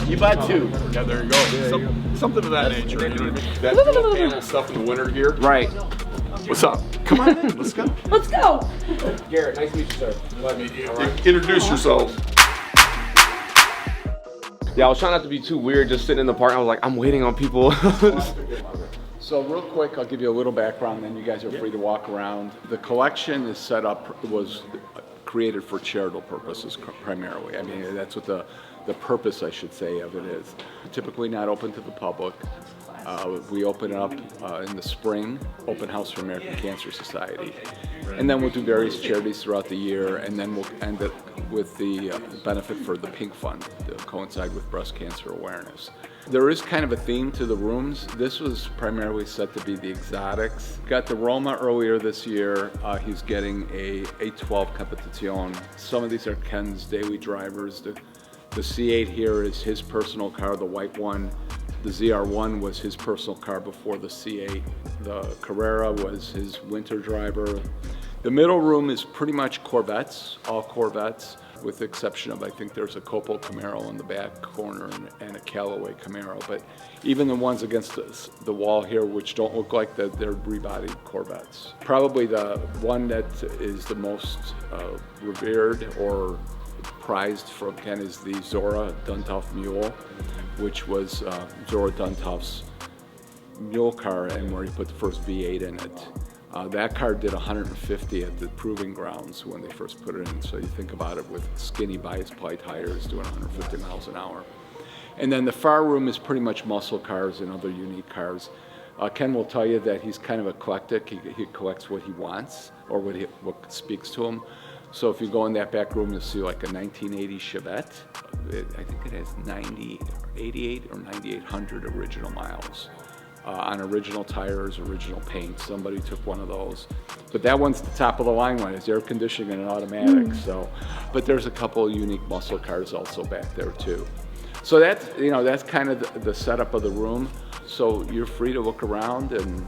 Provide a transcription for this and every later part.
You buy two. Yeah, there you go. Something of that nature. You know what I mean? That dual panel stuff in the winter here. Right. What's up? Come on in. Let's go. Let's go. Garrett, nice to meet you, sir. Let me introduce yourselves. Yeah, I was trying not to be too weird, just sitting in the park. I was like, I'm waiting on people. So real quick, I'll give you a little background, then you guys are free to walk around. The collection is set up, was created for charitable purposes primarily. I mean, that's what the purpose, I should say, of it is. Typically not open to the public. We open it up in the spring, open house for American Cancer Society. And then we'll do various charities throughout the year, and then we'll end it with the benefit for the Pink Fund to coincide with breast cancer awareness. There is kind of a theme to the rooms. This was primarily set to be the exotics. Got the Roma earlier this year. He's getting a 812 Competizione. Some of these are Ken's daily drivers. The C8 here is his personal car, the white one. The ZR1 was his personal car before the C8. The Carrera was his winter driver. The middle room is pretty much Corvettes, all Corvettes, with the exception of, I think there's a Coppola Camaro in the back corner and a Callaway Camaro. But even the ones against the wall here, which don't look like they're rebodied Corvettes. Probably the one that is the most revered or prized from Ken is the Zora Duntov Mule, which was Zora Duntov's mule car, and where he put the first V8 in it. That car did 150 at the proving grounds when they first put it in. So you think about it with skinny bias ply tires doing 150 miles an hour. And then the far room is pretty much muscle cars and other unique cars. Ken will tell you that he's kind of eclectic. He collects what he wants or what speaks to him. So if you go in that back room, you'll see like a 1980 Chevette. I think it has 88 or 9,800 original miles. On original tires, original paint. Somebody took one of those. But that one's the top of the line one. It's air conditioning and an automatic. So, but there's a couple of unique muscle cars also back there too. So that's kind of the setup of the room. So you're free to look around, and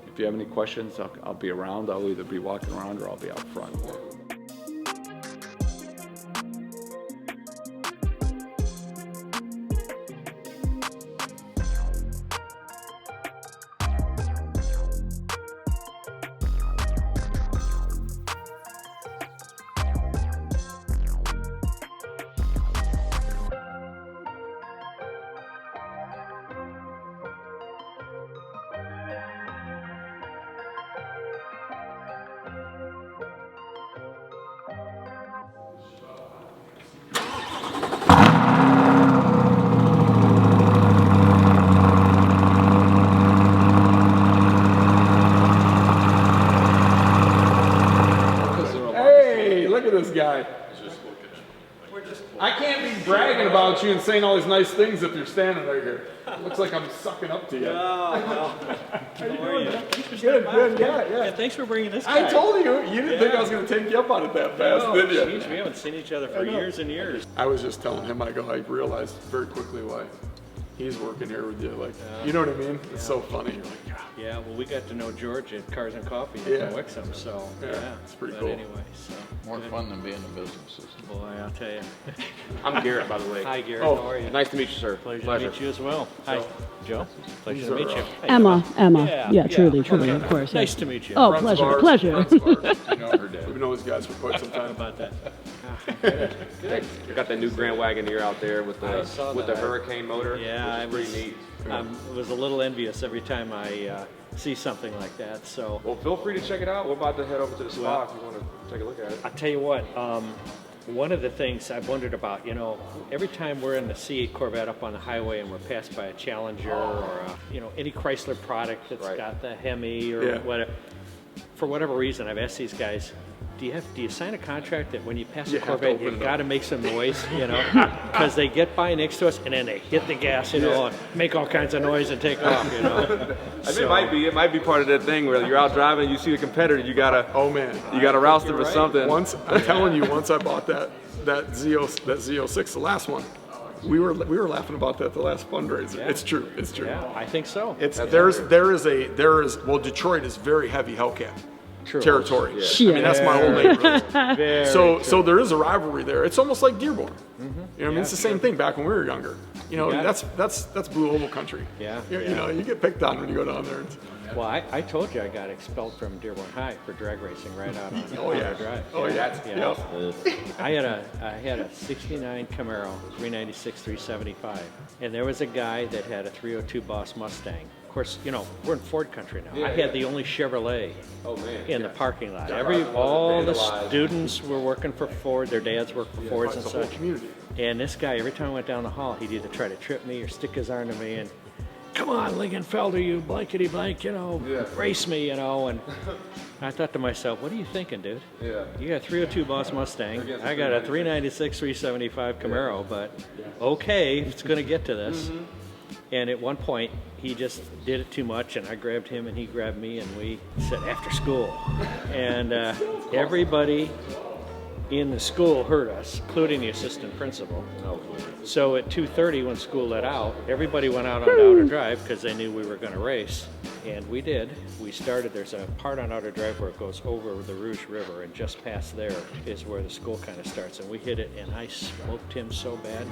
if you have any questions, I'll be around. I'll either be walking around or I'll be out front. This guy. I can't be bragging about you and saying all these nice things if you're standing right here. It looks like I'm sucking up to you. No. How are you? Good, yeah. Thanks for bringing this guy. I told you didn't think I was going to take you up on it that fast, did you? Geez, we haven't seen each other for years and years. I was just telling him, I realized very quickly why he's working here with you. Like, you know what I mean? It's so funny. You're like, yeah, well, we got to know George at Cars and Coffee in Wixom, so yeah, it's pretty cool. Anyway, so more fun than being in business. Boy, I'll tell you. I'm Garrett, by the way. Hi, Garrett. Oh, how are you? Nice to meet you, sir. Pleasure to meet you as well. Hi, Joe. Pleasure to meet you. Emma. Yeah, Truly, okay. of course. Nice to meet you. Oh, Friends of pleasure. ours. We've known these guys for quite some How time. about that? You got that new Grand Wagoneer out there with the Hurricane motor. Yeah, which is pretty neat. I was a little envious every time I see something like that. So, well, feel free to check it out. We're about to head over to the spa if you want to take a look at it. I'll tell you what. One of the things I've wondered about, every time we're in the C8 Corvette up on the highway and we're passed by a Challenger or any Chrysler product that's got the Hemi or whatever, for whatever reason, I've asked these guys, do you sign a contract that when you pass a Corvette, you've got to make some noise, because they get by next to us and then they hit the gas, and make all kinds of noise and take off, It might be part of that thing where you're out driving and you see the competitor, you gotta roust them for something. Once I'm telling you, once I bought that Z06, the last one, we were laughing about that the last fundraiser. Yeah. It's true. Yeah, I think so. Detroit is very heavy Hellcat True. territory. Yeah. I mean, that's my whole neighborhood. So there is a rivalry there. It's almost like Dearborn. You know what I mean? It's the same thing back when we were younger. You know, that's blue oval country. Yeah, You yeah. know, you get picked on when you go down there. Well, I told you I got expelled from Dearborn High for drag racing right out on Oh yeah. our drive. Oh yeah. Yeah. I had a '69 Camaro 396 375, and there was a guy that had a 302 Boss Mustang. Of course, you know, we're in Ford country now. I had the only Chevrolet in the parking lot. All the students were working for Ford. Their dads worked for Fords and such. And this guy, every time I went down the hall, he'd either try to trip me or stick his arm to me and, come on, Lingenfelter, you blankety blank, you know, race me, you know. And I thought to myself, what are you thinking, dude? Yeah. You got a 302 Boss Mustang. I got a 396 375 Camaro, but okay, it's going to get to this. And at one point, he just did it too much, and I grabbed him, and he grabbed me, and we said, after school. And everybody in the school heard us, including the assistant principal. So at 2:30, when school let out, everybody went out on Outer Drive because they knew we were going to race. And we did. We started, there's a part on Outer Drive where it goes over the Rouge River, and just past there is where the school kind of starts. And we hit it, and I smoked him so bad.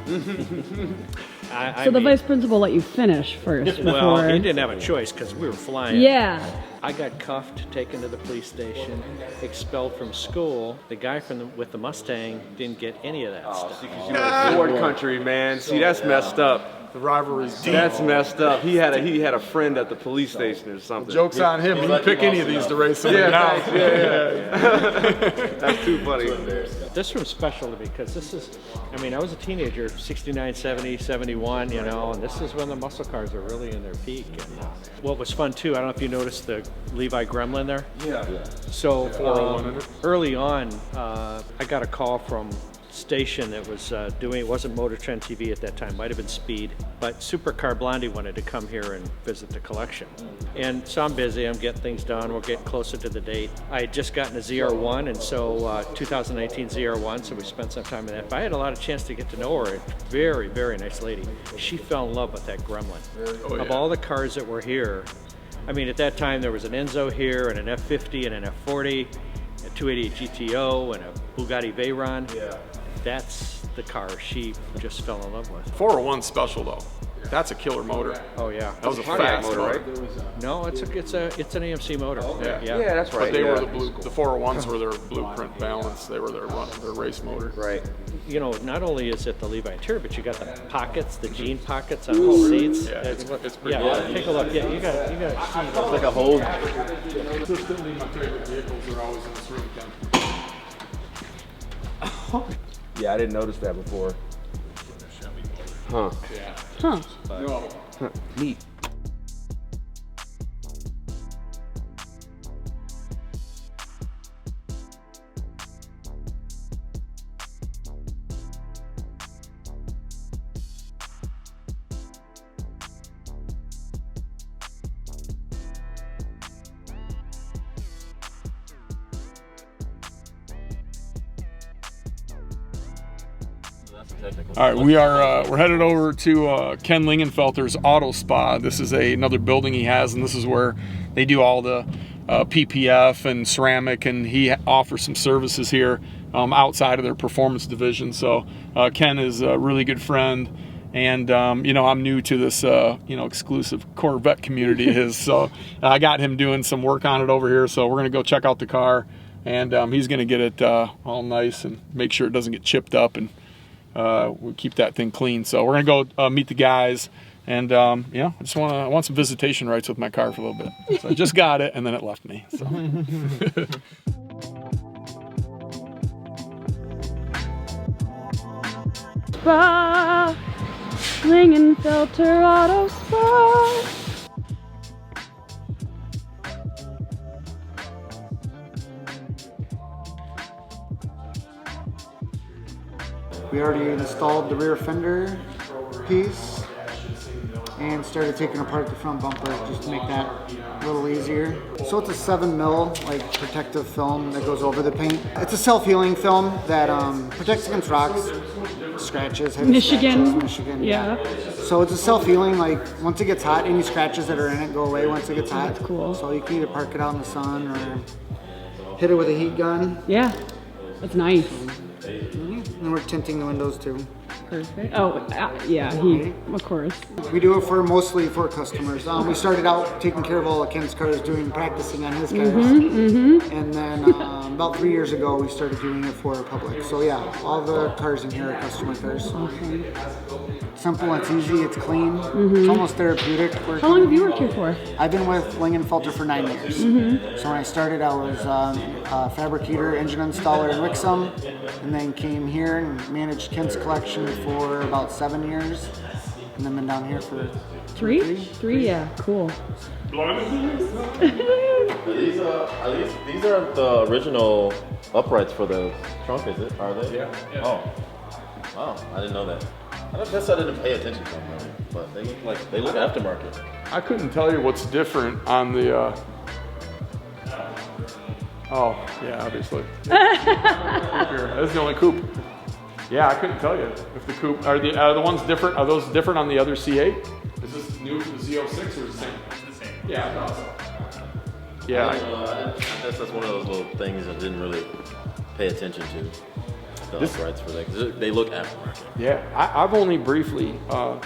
So the vice principal let you finish first before... Well, he didn't have a choice because we were flying. Yeah. I got cuffed, taken to the police station, expelled from school. The guy with the Mustang didn't get any of that stuff. You know, Ford country, man. See, that's messed up. The rivalry's deep. That's messed up. He had a friend at the police station or something. Joke's on him. He'd pick any of these to race somebody out. That's too funny. This room's special to me because this is, I mean, I was a teenager, 69, 70, 71, you know, and this is when the muscle cars are really in their peak. And what was fun too, I don't know if you noticed the Levi Gremlin there. Yeah. So early on, I got a call from station that was it wasn't Motor Trend TV at that time, might have been Speed, but Supercar Blondie wanted to come here and visit the collection. And so I'm busy, I'm getting things done, we're getting closer to the date. I had just gotten a ZR1, and so 2019 ZR1, so we spent some time in that. But I had a lot of chance to get to know her. Very, very nice lady. She fell in love with that Gremlin. Of all the cars that were here, I mean, at that time there was an Enzo here, and an F50, and an F40, a 288 GTO, and a Bugatti Veyron. That's the car she just fell in love with. 401 special though. That's a killer motor. Oh yeah. That was a fast motor, right? No, it's an AMC motor. Yeah, that's right. But they were the 401s were their blueprint balance. They were their race motor. Right. You know, not only is it the Levi interior, but you got the pockets, the jean pockets on the seats. Yeah, it's pretty cool. Take a look. Yeah, you got it. It's like a whole. Consistently, my favorite vehicles are always in this room, Ken. Yeah, I didn't notice that before. Huh. Yeah. Huh. Neat. All right, we're headed over to Ken Lingenfelter's AutoSpa. This is another building he has, and this is where they do all the PPF and ceramic, and he offers some services here outside of their performance division. So Ken is a really good friend, and you know, I'm new to this you know, exclusive Corvette community of his, so I got him doing some work on it over here. So we're gonna go check out the car, and he's gonna get it all nice and make sure it doesn't get chipped up, and we'll keep that thing clean. So we're gonna go meet the guys, and yeah, I want some visitation rights with my car for a little bit. So I just got it, and then it left me. So. Spa, Lingenfelter Auto Spa. We already installed the rear fender piece and started taking apart the front bumper just to make that a little easier. So it's a 7mm like protective film that goes over the paint. It's a self-healing film that protects against rocks, scratches, heavy Michigan. scratches, Michigan. Yeah. So it's a self-healing, like once it gets hot, any scratches that are in it go away once it gets hot. That's cool. So you can either park it out in the sun or hit it with a heat gun. Yeah, that's nice. And we're tinting the windows too. Perfect. Oh, yeah, he, of course. We do it mostly for customers. We started out taking care of all of Ken's cars, practicing on his cars. And then about 3 years ago, we started doing it for the public. So yeah, all the cars in here are customer cars. Awesome. Simple, it's easy, it's clean. It's almost therapeutic. How long have you worked here for? I've been with Lingenfelter for 9 years. So when I started, I was a fabricator, engine installer in Wixom, and then came here and managed Ken's Collection for about 7 years, and then been down here for Three, yeah, cool. These aren't the original uprights for the trunk, is it? Are they? Yeah. Oh, wow! I didn't know that. I guess I didn't pay attention to them, really, but they look aftermarket. I couldn't tell you what's different on the. Oh, yeah, obviously. This is the only coupe. Yeah, I couldn't tell you if the coupe are the ones different. Are those different on the other C8? Is this new to the Z06 or the same? It's the same. Yeah, I thought so. Yeah. I guess that's one of those little things I didn't really pay attention to. The uprights for that, because they look aftermarket. Yeah, I've only briefly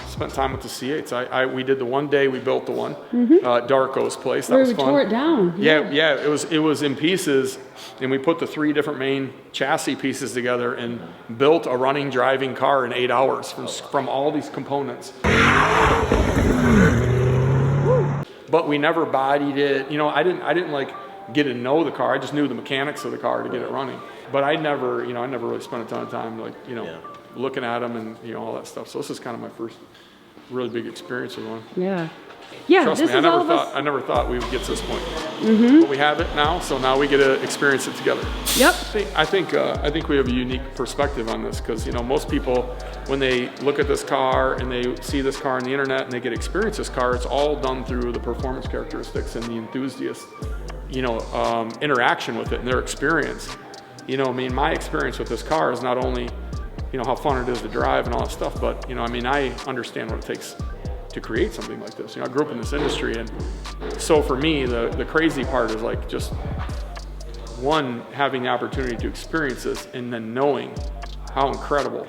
spent time with the C8s. We did the one day we built the one, Darko's place. That Where was we fun. tore it down. Yeah, it was in pieces, and we put the 3 different main chassis pieces together and built a running, driving car in 8 hours from all these components. But we never bodied it. You know, I didn't like get to know the car. I just knew the mechanics of the car to get it running. But I never really spent a ton of time looking at them and all that stuff. So this is kind of my first really big experience with one. Yeah. Yeah. Trust me, I never thought we would get to this point. But we have it now, so now we get to experience it together. Yep. I think we have a unique perspective on this because most people, when they look at this car and they see this car on the internet and they get to experience this car, it's all done through the performance characteristics and the enthusiast, interaction with it and their experience. My experience with this car is not only, how fun it is to drive and all that stuff, but, I understand what it takes to create something like this. I grew up in this industry, and so for me, the crazy part is just one, having the opportunity to experience this, and then knowing how incredible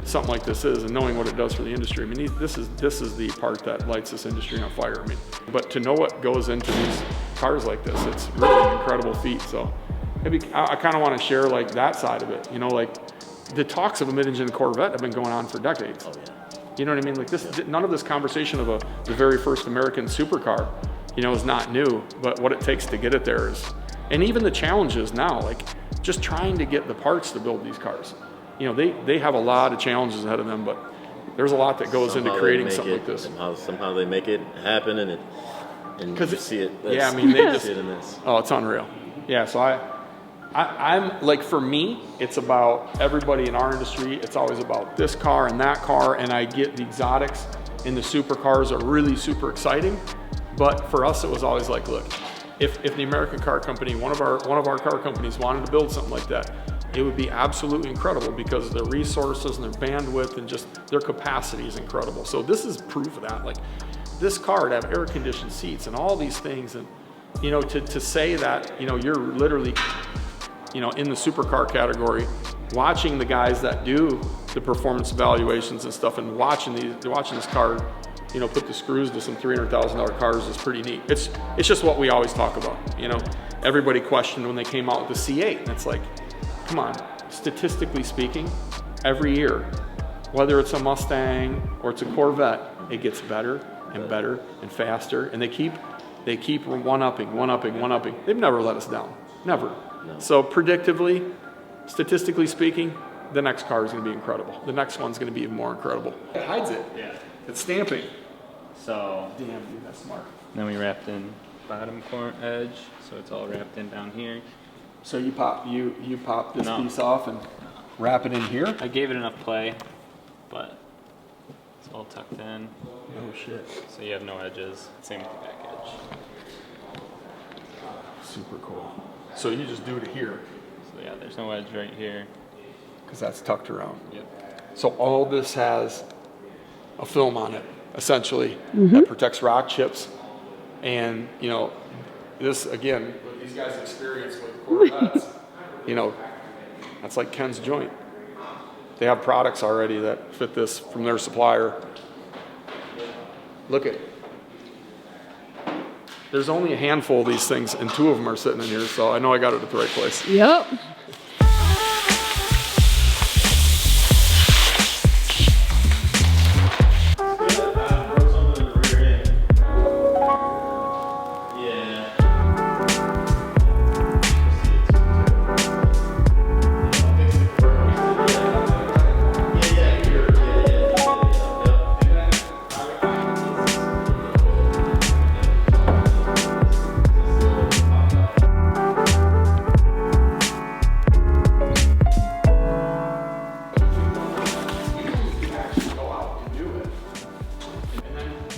something like this is, and knowing what it does for the industry. This is the part that lights this industry on fire. But to know what goes into these cars like this, it's really an incredible feat. So I kind of want to share that side of it. The talks of a mid-engine Corvette have been going on for decades. Oh, yeah. You know what I mean? None of this conversation of the very first American supercar, is not new. But what it takes to get it there is, and even the challenges now, just trying to get the parts to build these cars. They have a lot of challenges ahead of them, but there's a lot that goes into creating something like this. Somehow they make it happen, and you see it. They just see it in this. Oh, it's unreal. Yeah, so I'm for me, it's about everybody in our industry. It's always about this car and that car, and I get the exotics and the supercars are really super exciting. But for us, it was always look, if the American car company, one of our car companies wanted to build something like that, it would be absolutely incredible because their resources and their bandwidth and just their capacity is incredible. So this is proof of that. This car to have air-conditioned seats and all these things, and to say that you're literally in the supercar category, watching the guys that do the performance evaluations and stuff, and watching this car, put the screws to some $300,000 cars is pretty neat. It's just what we always talk about. Everybody questioned when they came out with the C8, and it's come on, statistically speaking, every year, whether it's a Mustang or it's a Corvette, it gets better and better and faster, and they keep one-upping. They've never let us down, never. No. So predictively, statistically speaking, the next car is going to be incredible. The next one's going to be even more incredible. It hides it. Yeah. It's stamping. So. Damn, dude, that's smart. Then we wrapped in bottom corner edge, so it's all wrapped in down here. So you pop this piece off and wrap it in here? I gave it enough play, but it's all tucked in. Oh shit. So you have no edges. Same with the back edge. Super cool. So you just do it here. So yeah, there's no edge right here. Because that's tucked around. Yep. So all this has a film on it, essentially, that protects rock chips. And, this, again, what these guys experience with Corvettes, that's like Ken's joint. they have products already that fit this from their supplier. Look at it. There's only a handful of these things, and 2 of them are sitting in here, so I know I got it at the right place. Yep.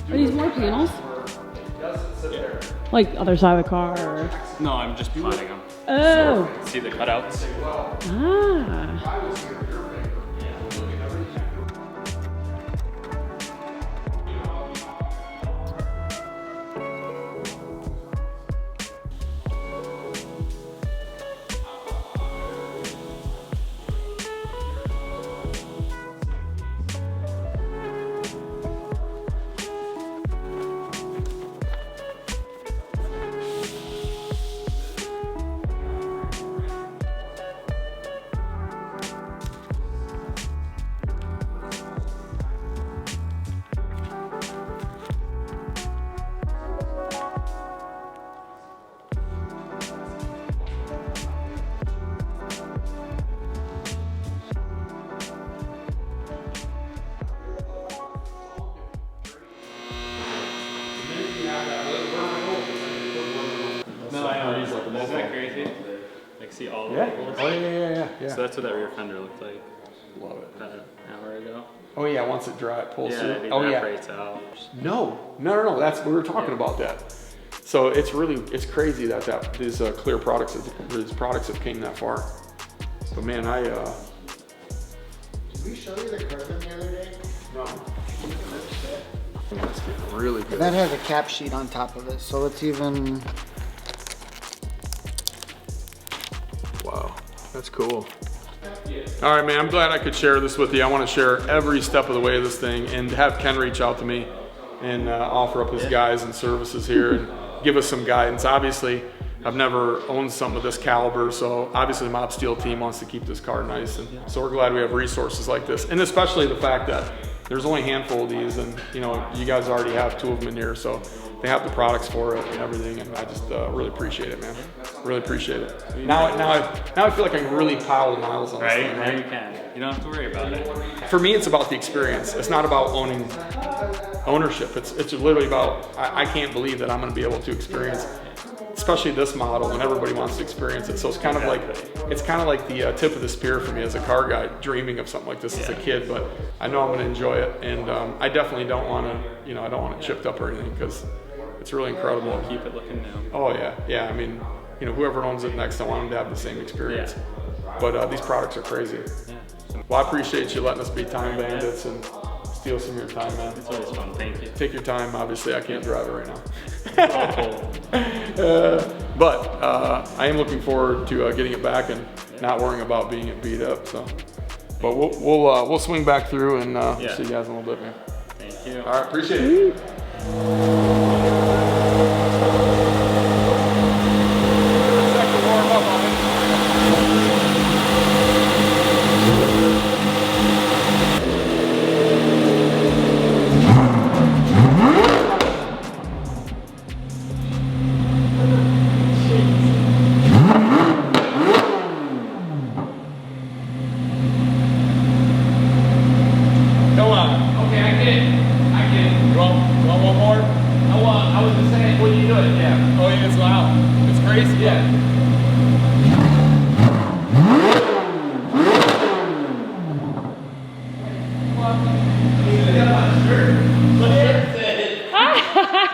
Are these more panels? Like other side of the car? Or? No, I'm just plotting them. Oh. So, see the cutouts? Ah. No, I know. Isn't that crazy? Like, see all the labels? Oh, yeah. So that's what that rear fender looked like Love it. about an hour ago. Oh yeah, once it dry, it pulls Yeah, through. it Oh yeah. evaporates out. No. That's we were talking about that. So it's crazy that these clear products, these products have came that far. But man, Did we show you the Corvette the other day? no. That's getting really good. That has a cap sheet on top of it, so it's even. Wow, that's cool. All right, man, I'm glad I could share this with you. I want to share every step of the way of this thing and have Ken reach out to me and offer up his guys and services here and give us some guidance. Obviously, I've never owned something of this caliber, so obviously the Mob Steel team wants to keep this car nice, and so we're glad we have resources like this, and especially the fact that there's only a handful of these, and you know, you guys already have 2 of them in here, so they have the products for it and everything, and I just really appreciate it, man. Really appreciate it. Now I feel like I can really pile the miles on this thing, Now you can. You don't have to worry about it. For me, it's about the experience. It's not about ownership. It's literally about, I can't believe that I'm going to be able to experience, especially this model, when everybody wants to experience it. So it's kind of like the tip of the spear for me as a car guy, dreaming of something like this as a kid. But I know I'm going to enjoy it, and I definitely don't want to, I don't want it chipped up or anything, because it's really incredible. Keep it looking new. Oh yeah. I mean, whoever owns it next, I want them to have the same experience. But these products are crazy. Well, I appreciate you letting us be time bandits and steal some of your time, man. It's always fun. Thank you. Take your time. Obviously, I can't drive it right now. It's all cold. But I am looking forward to getting it back and not worrying about being beat up. So, but we'll swing back through and see you guys in a little bit, man. Thank you. All right, appreciate it.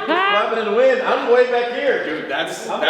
Flapping in the wind. I'm way back here, dude. That's stop.